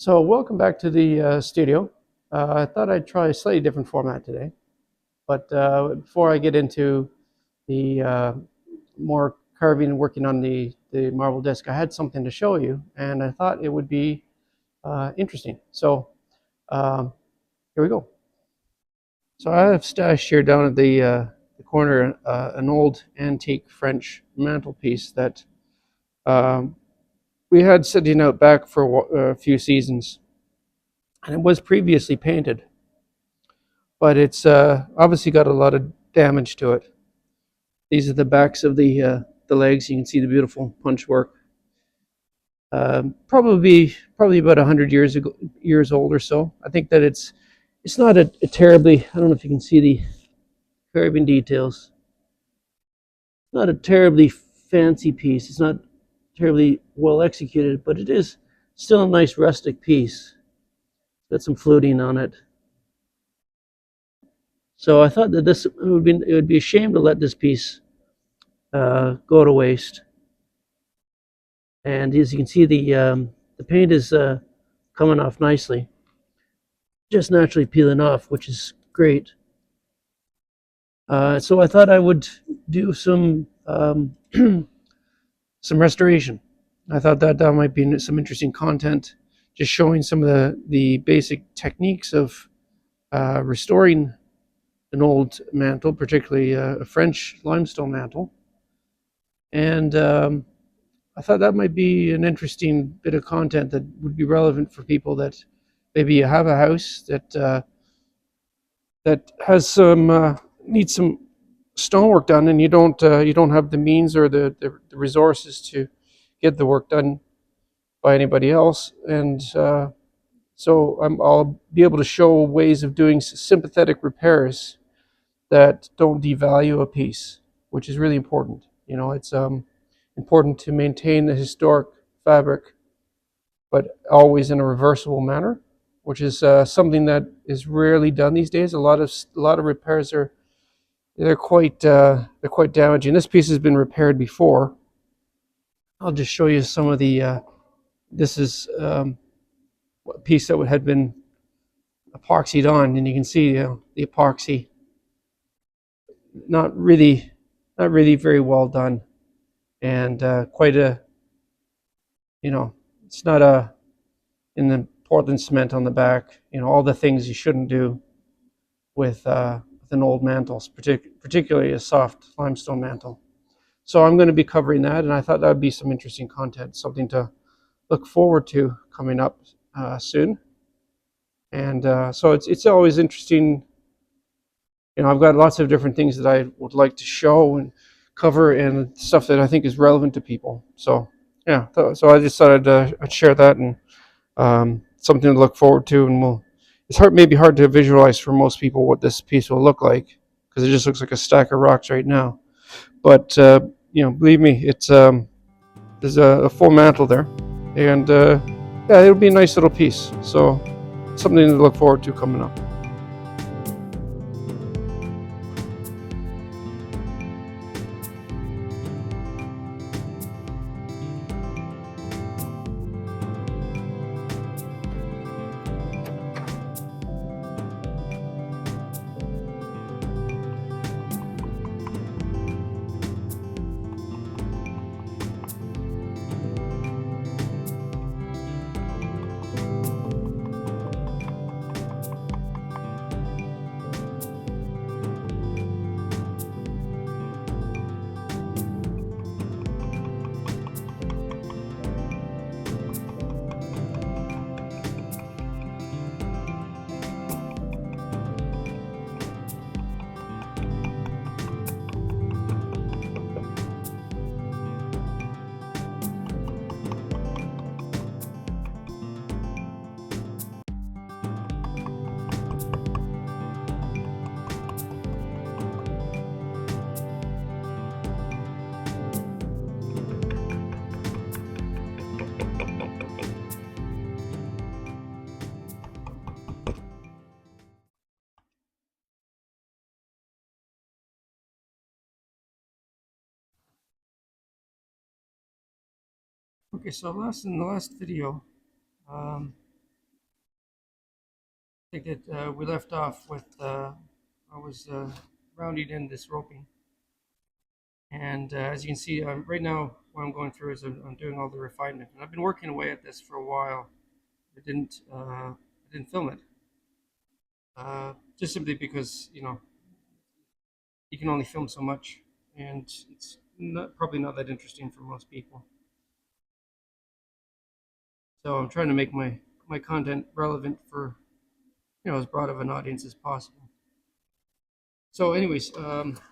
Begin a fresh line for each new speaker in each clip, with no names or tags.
So welcome back to the studio. I thought I'd try a slightly different format today, but before I get into the more carving and working on the marble disc, I had something to show you, and I thought it would be interesting. So um, here we go. So I have stashed here down at the corner an old antique French mantelpiece that um, we had sitting out back for a few seasons, and it was previously painted. But it's obviously got a lot of damage to it. These are the backs of the legs. You can see the beautiful punch work. Probably about 100 years old or so. I think that it's not a terribly. I don't know if you can see the carving details. Not a terribly fancy piece. It's not terribly well executed, but it is still a nice rustic piece. It's got some fluting on it. So I thought that it would be a shame to let this piece go to waste. And as you can see, the paint is coming off nicely, just naturally peeling off, which is great. So I thought I would do some some restoration. I thought that might be some interesting content, just showing some of the basic techniques of restoring an old mantle, particularly a French limestone mantle. And I thought that might be an interesting bit of content that would be relevant for people that maybe you have a house that has needs some stonework done, and you don't have the means or the resources to get the work done by anybody else, and so I'll be able to show ways of doing sympathetic repairs that don't devalue a piece, which is really important. It's important to maintain the historic fabric, but always in a reversible manner, which is something that is rarely done these days. A lot of repairs they're quite damaging. This piece has been repaired before. I'll just show you some of the. This is a piece that had been epoxied on, and you can see the epoxy not really very well done, and quite a it's not in the Portland cement on the back. All the things you shouldn't do with an old mantle, particularly a soft limestone mantle. So I'm going to be covering that, and I thought that would be some interesting content, something to look forward to coming up soon. And so it's always interesting. I've got lots of different things that I would like to show and cover, and stuff that I think is relevant to people. So yeah, so I just thought I'd share that, and something to look forward to. And it's maybe hard to visualize for most people what this piece will look like, because it just looks like a stack of rocks right now. But believe me, there's a full mantle there, and yeah, it'll be a nice little piece. So something to look forward to coming up. Okay, so in the last video, um, think that we left off with I was rounding in this roping, and as you can see, right now what I'm going through is I'm doing all the refinement, and I've been working away at this for a while. I didn't film it, just simply because you can only film so much, and it's probably not that interesting for most people. So I'm trying to make my content relevant for as broad of an audience as possible. So, anyways, currently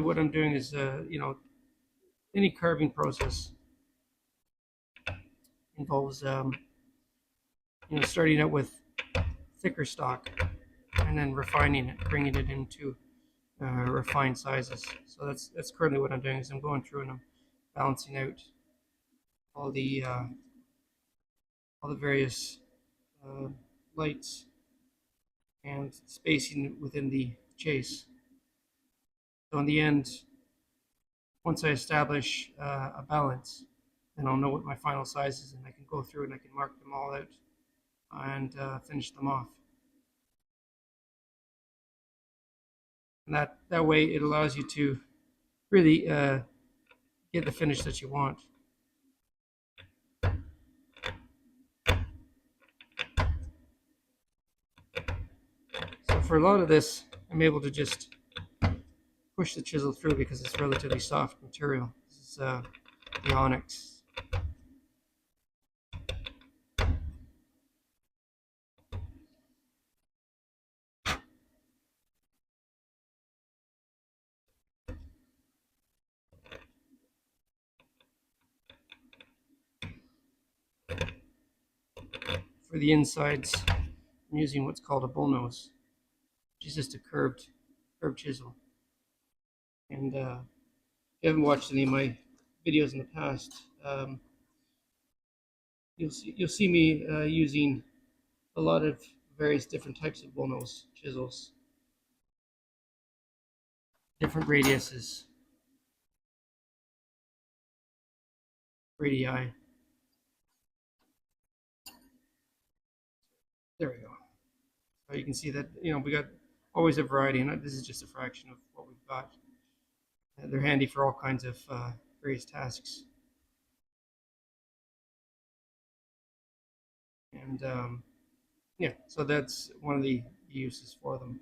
what I'm doing is any carving process involves starting out with thicker stock and then refining it, bringing it into refined sizes. So that's currently what I'm doing is I'm going through and I'm balancing out all the uh, all the various uh, lights and spacing within the chase. So in the end, once I establish a balance, then I'll know what my final size is, and I can go through and I can mark them all out and finish them off. And that way, it allows you to really get the finish that you want. So for a lot of this, I'm able to just push the chisel through because it's relatively soft material. This is the onyx. For the insides, I'm using what's called a bullnose, which is just a curved chisel. And if you haven't watched any of my videos in the past, you'll see me using a lot of various different types of bullnose chisels, different radiuses, radii. There we go. So you can see that we got always a variety, and this is just a fraction of what we've got. They're handy for all kinds of various tasks. And yeah, so that's one of the uses for them.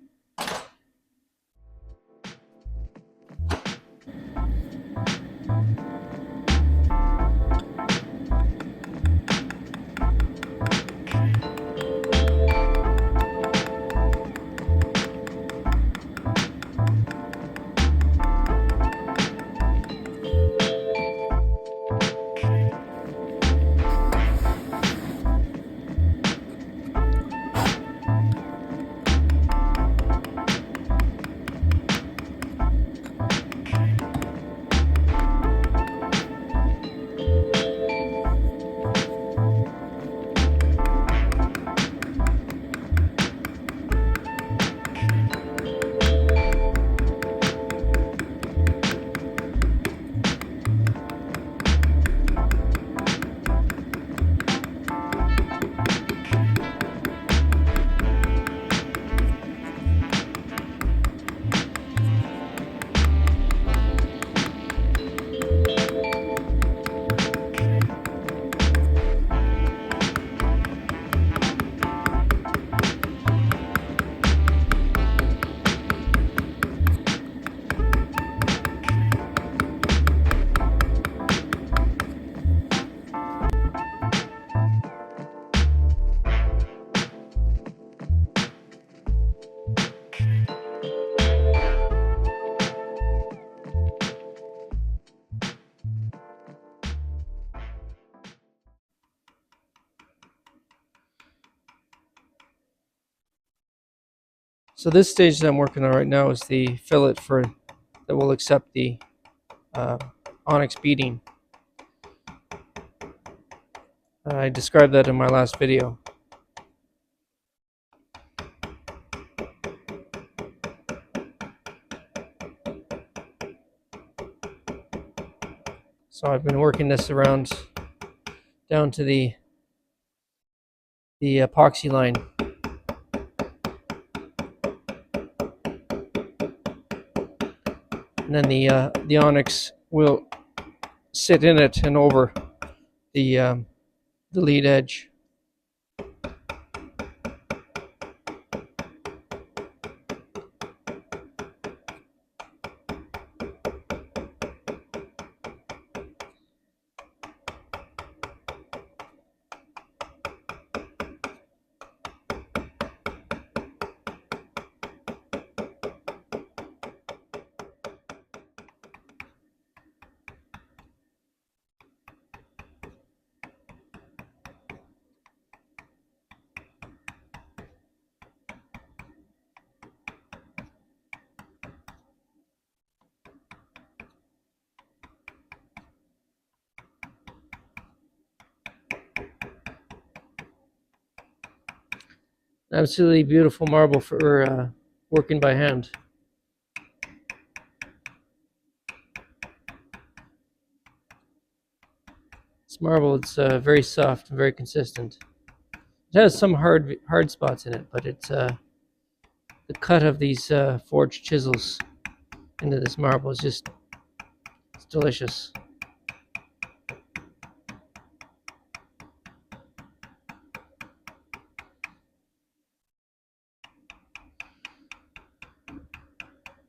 So this stage that I'm working on right now is the fillet that will accept the uh, onyx beading. I described that in my last video. So I've been working this around down to the epoxy line. And then the onyx will sit in it and over the lead edge. Absolutely beautiful marble for working by hand. This marble, it's very soft and very consistent. It has some hard spots in it, but it's the cut of these forged chisels into this marble is just, it's delicious.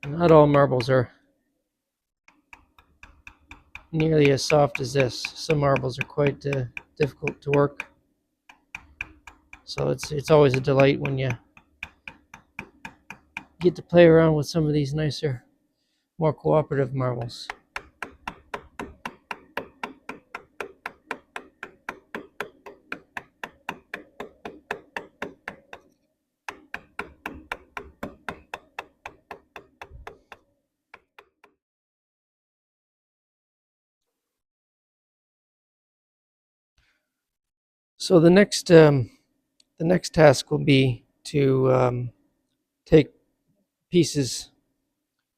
Not all marbles are nearly as soft as this. Some marbles are quite difficult to work. So it's always a delight when you get to play around with some of these nicer, more cooperative marbles. So the next task will be to take pieces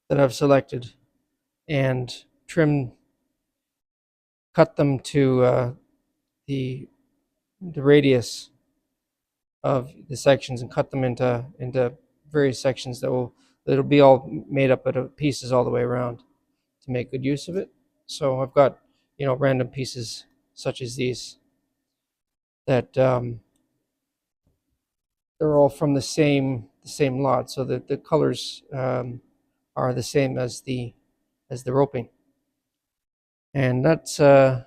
that I've selected and cut them to the radius of the sections, and cut them into various sections that'll be all made up of pieces all the way around to make good use of it. So I've got random pieces such as these that they're all from the same lot, so that the colors are the same as the roping, and that's yeah.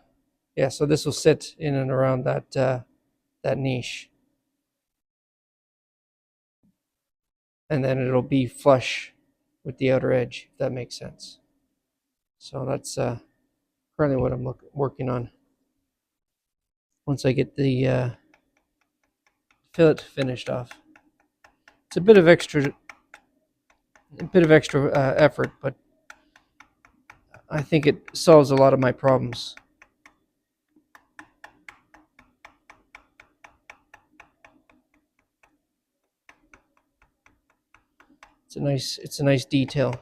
So this will sit in and around that niche, and then it'll be flush with the outer edge, if that makes sense. So that's currently what I'm working on. Once I get the fillet finished off, it's a bit of extra effort, but I think it solves a lot of my problems. It's a nice detail.